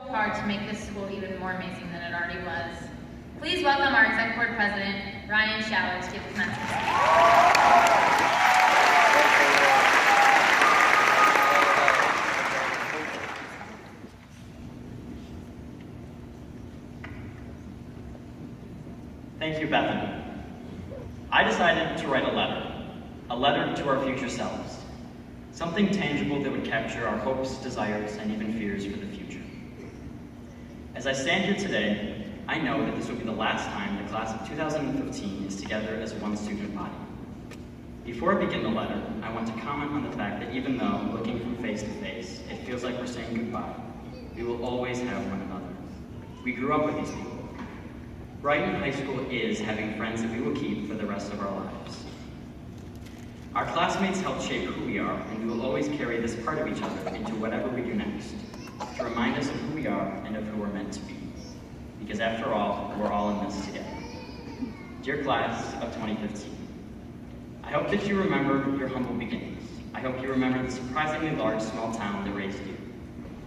hard to make this school even more amazing than it already was. Please welcome our Exec Board President, Ryan Schaller, to give the commencement speech. Thank you, Bethany. I decided to write a letter to our future selves, something tangible that would capture our hopes, desires, and even fears for the future. As I stand here today, I know that this will be the last time the class of 2015 is together as one student body. Before I begin the letter, I want to comment on the fact that even though, looking from face to face, it feels like we're saying goodbye, we will always have one another. We grew up with these people. Brighton High School is having friends that we will keep for the rest of our lives. Our classmates helped shape who we are, and we will always carry this part of each other into whatever we do next, to remind us of who we are and of who we're meant to be. Because after all, we're all in this together. Dear class of 2015, I hope that you remember your humble beginnings. I hope you remember the surprisingly large small town that raised you.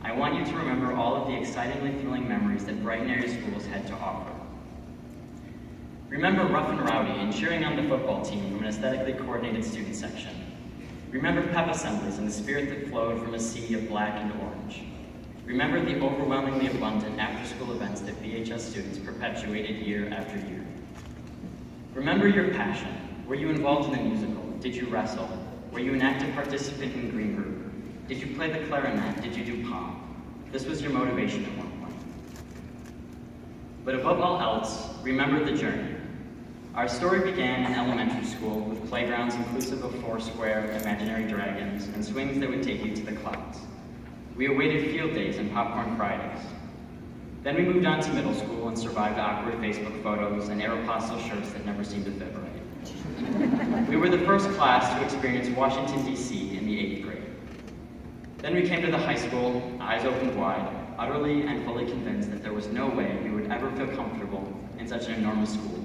I want you to remember all of the excitingly thrilling memories that Brighton area schools had to offer. Remember rough and rowdy and cheering on the football team from an aesthetically coordinated student section. Remember pep assemblies and the spirit that flowed from a sea of black and orange. Remember the overwhelmingly abundant after-school events that BHS students perpetuated year after year. Remember your passion. Were you involved in a musical? Did you wrestle? Were you an active participant in Green Group? Did you play the clarinet? Did you do pop? This was your motivation at one point. But above all else, remember the journey. Our story began in elementary school with playgrounds inclusive of four-square imaginary dragons and swings that would take you to the clouds. We awaited field days and popcorn Fridays. Then we moved on to middle school and survived awkward Facebook photos and Aeropostale shirts that never seemed to fit right. We were the first class to experience Washington, D.C. in the 8th grade. Then we came to the high school, eyes opened wide, utterly and fully convinced that there was no way we would ever feel comfortable in such an enormous school.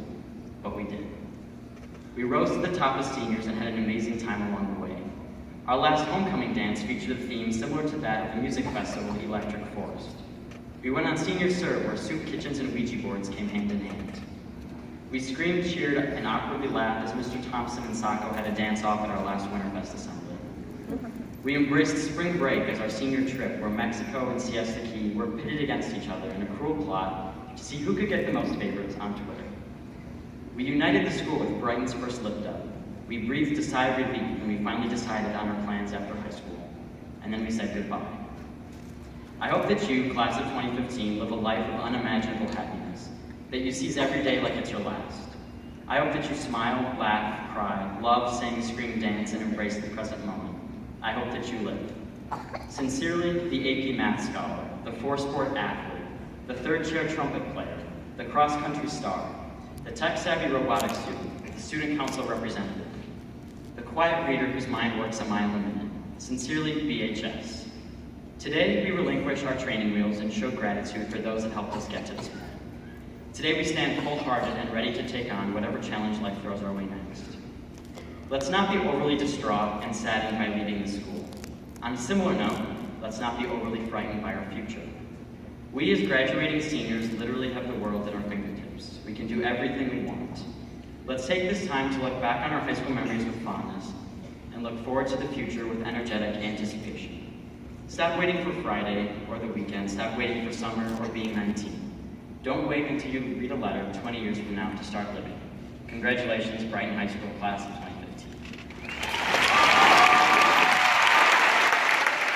But we did. We rose to the top as seniors and had an amazing time along the way. Our last homecoming dance featured a theme similar to that of the music festival Electric Forest. We went on Senior Serve, where soup kitchens and Ouija boards came hand in hand. We screamed, cheered, and awkwardly laughed as Mr. Thompson and Sacco had a dance-off at our last Winterfest assembly. We embraced spring break as our senior trip, where Mexico and Siesta Key were pitted against each other in a cruel plot to see who could get the most favorites on Twitter. We united the school with Brighton's first lift up. We breathed a sigh of relief when we finally decided on our plans after high school. And then we said goodbye. I hope that you, class of 2015, live a life of unimaginable happiness, that you seize every day like it's your last. I hope that you smile, laugh, cry, love, sing, scream, dance, and embrace the present moment. I hope that you live. Sincerely, the AP Math Scholar, the four-sport athlete, the third-chair trumpet player, the cross-country star, the tech-savvy robotics student, the student council representative, the quiet reader whose mind works a mile a minute. Sincerely, BHS. Today, we relinquish our training wheels and show gratitude for those that helped us get to this point. Today, we stand full-hearted and ready to take on whatever challenge life throws our way next. Let's not be overly distraught and saddened by leaving the school. On a similar note, let's not be overly frightened by our future. We as graduating seniors literally have the world at our fingertips. We can do everything we want. Let's take this time to look back on our high school memories with fondness and look forward to the future with energetic anticipation. Stop waiting for Friday or the weekend. Stop waiting for summer or being 19. Don't wait until you read a letter 20 years from now to start living. Congratulations, Brighton High School class of 20.